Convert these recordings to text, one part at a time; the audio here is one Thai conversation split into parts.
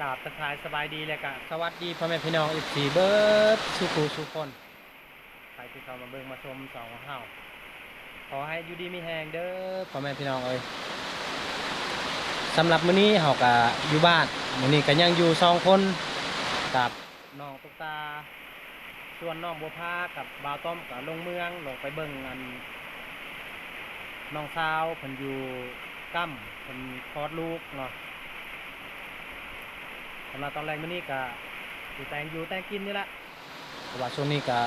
กราบทักทายสบายดีและก็สวัสดีพ่อแม่พี่น้อง FC เบิดสุขุสุคนใครที่เข้ามาเบิ่งมาชมสองของเฮาขอให้อยู่ดีมีแฮงเด้อพ่อแม่พี่น้องเอ้ยสำหรับมื้อนี้เฮาก็อยู่บ้านมื้อนี้ก็ยังอยู่2คนกับน้องตุ๊กตาส่วนน้องบัวพากับบ่าวต้อมก็ลงเมืองลงไปเบิ่งอันน้องสาวเพิ่นอยู่กั้มเพิ่นคลอดลูกเนาะสำหรับตอนแรกมื้อนี้ก็อยู่แต่งกินนี่ละเพราะว่าช่วงนี้ก็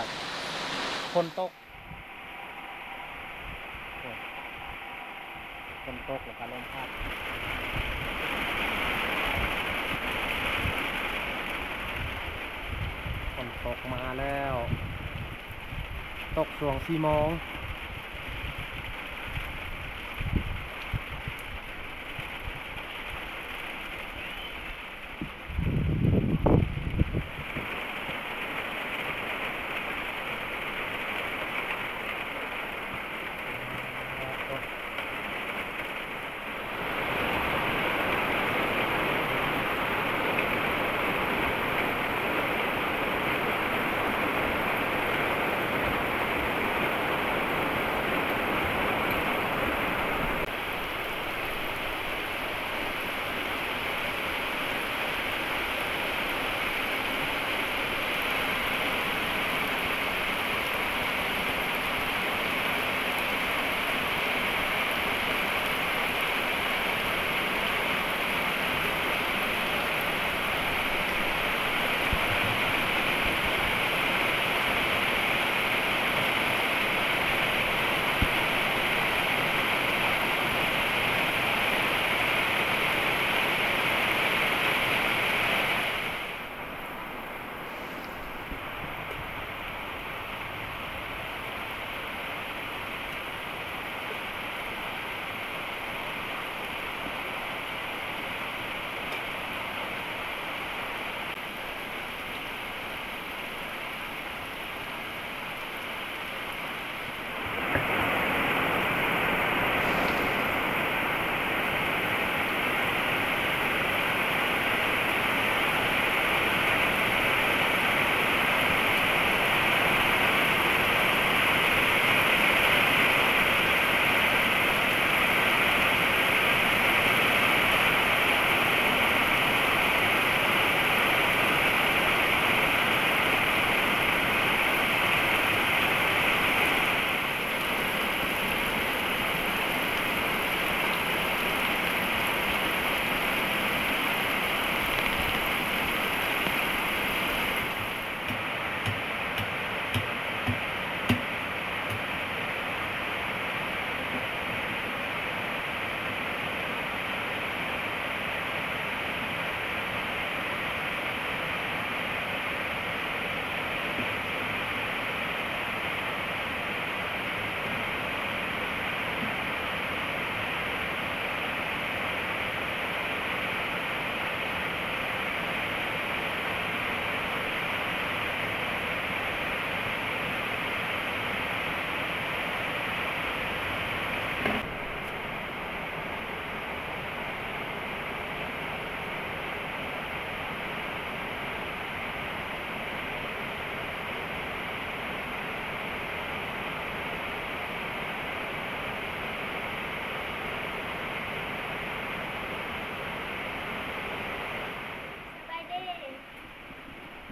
ฝนตกแล้วก็ลมพัดฝนตกมาแล้วตกช่วง4 โมง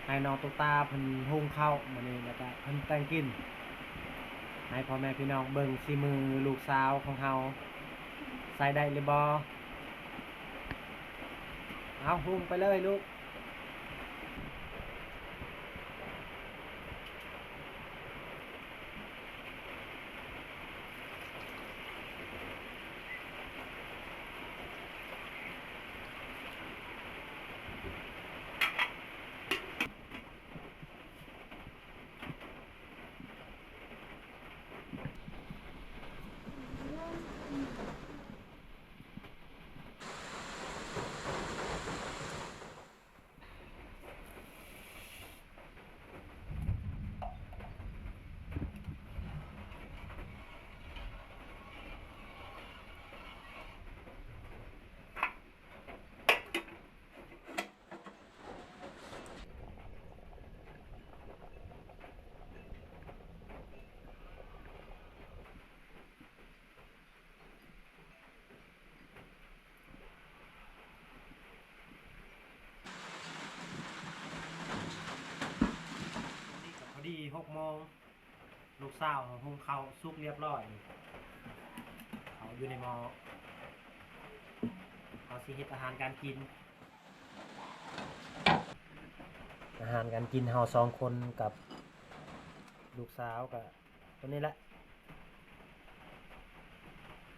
ให้น้องตุ๊กตาเพิ่นหุงข้าวมื้อนี้แล้วก็เพิ่นแต่งกินให้พ่อแม่พี่น้องเบิ่งฝีมือลูกสาวของเฮาใส่ได้หรือบ่เอาหุงไปเลยลูก 6 โมงลูกสาวหุงข้าวสุกเรียบร้อยเขาอยู่ในหม้อเขาสิเฮ็ดอาหารการกินเฮา2 คนกับลูกสาวกับตัวนี้แหละ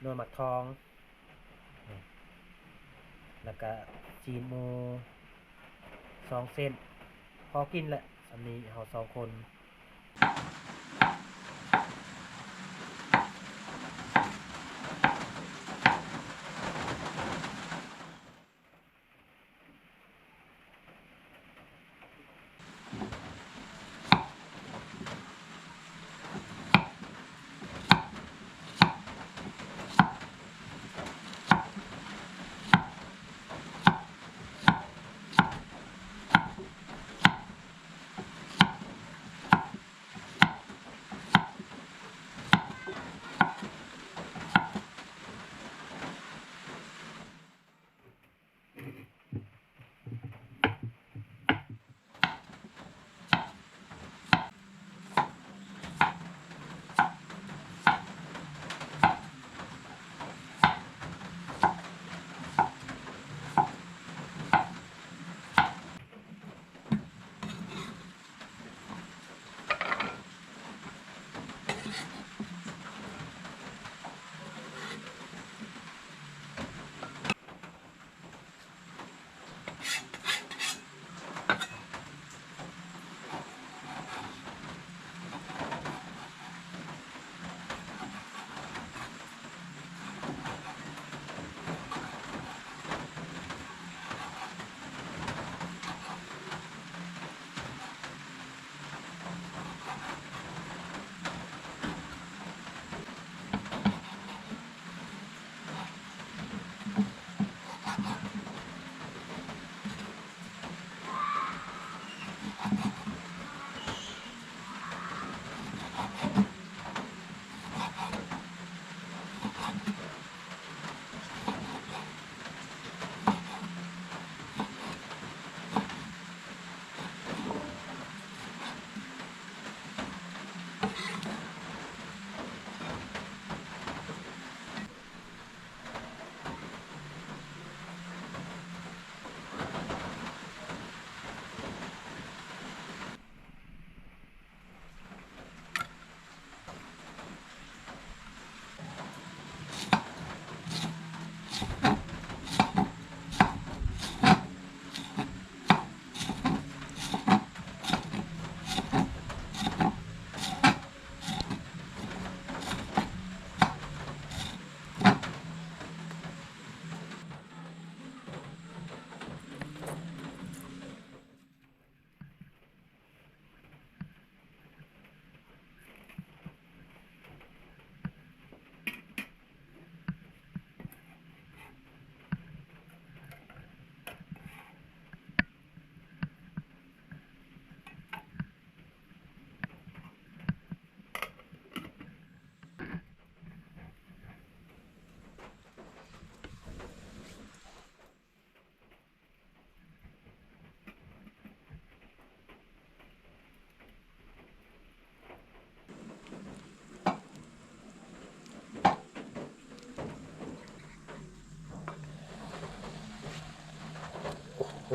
นวลหมักทองแล้วก็จีนหมู2 เส้นพอกินแหละอันนี้เฮา2 คน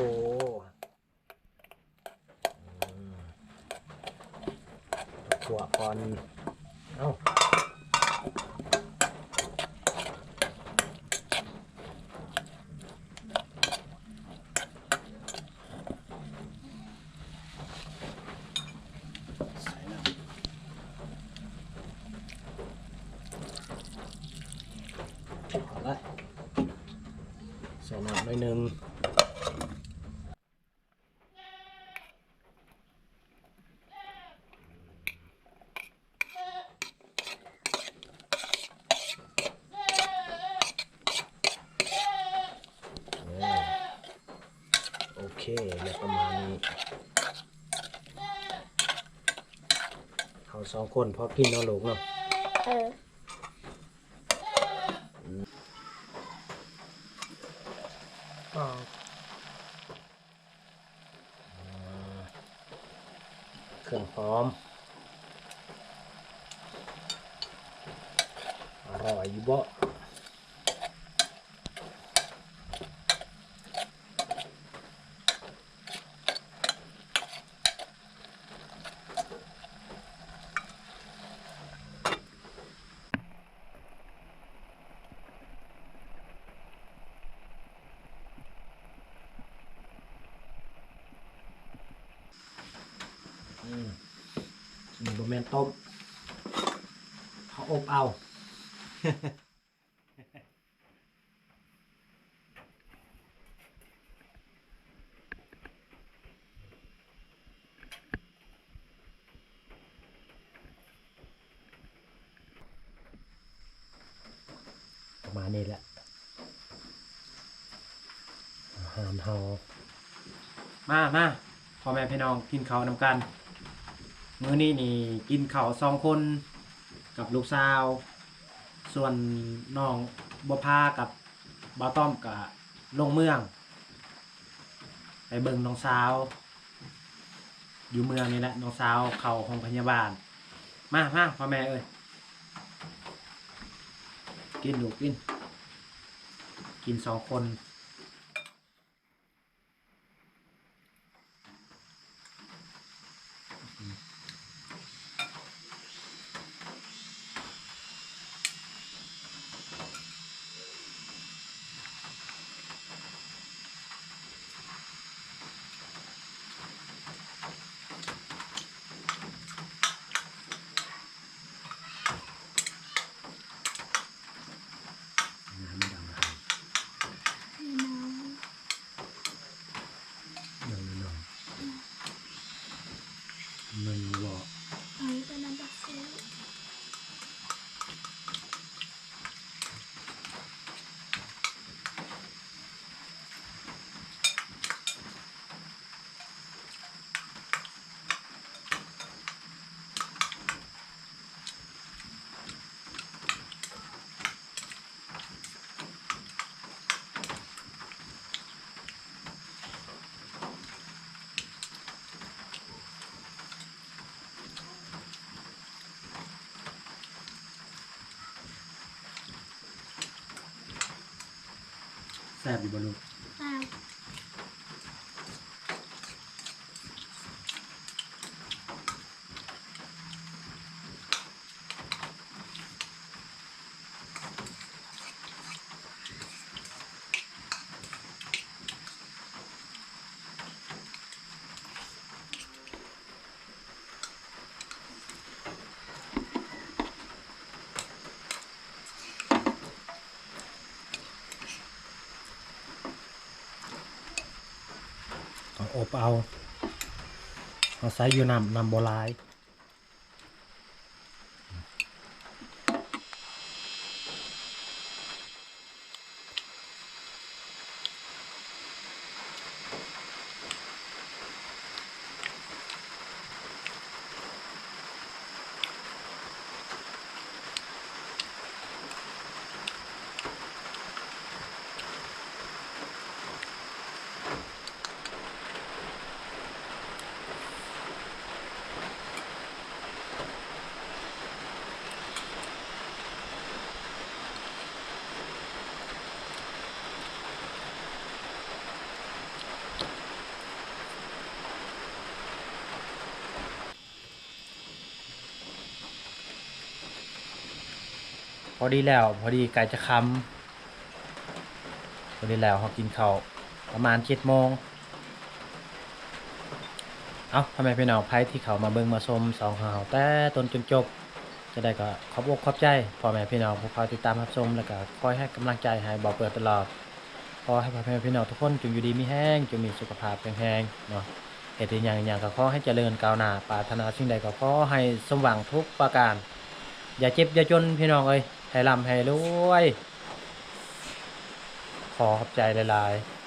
โอ้ขัวก่อนเอ้าเอาละใส่น้ำหน่อยนึงโอเคแล้วประมาณนี้เขา2 คนพอกินเนาะลูกเนาะเครื่องหอม ร่อยอยู่บ่นี่บ่แม่นต้มเขาอบเอา ประมาณนี้แหละอาหารเฮามาพ่อแม่พี่น้องกินข้าวนำกันมื้อนี้นี่กินข้าว2 คนกับลูกสาวส่วนน้องบัวพากับบ่าวต้อมกับลงเมืองไปเบิ่งน้องสาวอยู่เมืองนี่แหละน้องสาวเข้าโรงพยาบาลมาพ่อแม่เอ้ยกินลูกกิน2 คนมันบอก แซ่บอยู่บ่ลูกอบเอาใส่อยู่น้ำโบราณพอดีแล้วพอดีไก่จะคำพอดีแล้วเขากินข้าวประมาณ7 โมงเอาทำไมพี่น้องไพ่ที่เขามาเบิ่งมาชม2 ข่าวแต่ต้นจนจบจะได้ก็ขอบอกขอบใจพ่อแม่พี่น้องผู้คอยติดตามรับชมแล้วก็คอยให้กำลังใจให้บ่เปิดตลอดขอให้พ่อแม่พี่น้องทุกคนจงอยู่ดีมีแห้งจงมีสุขภาพแข็งแรงเนาะเหตุอย่างก็ขอให้เจริญก้าวหน้าปรารถนาสิ่งใดก็ขอให้สมหวังทุกประการอย่าเจ็บอย่าจนพี่น้องเอ้ยให้ร่ำให้รวยขอขอบใจหลายๆ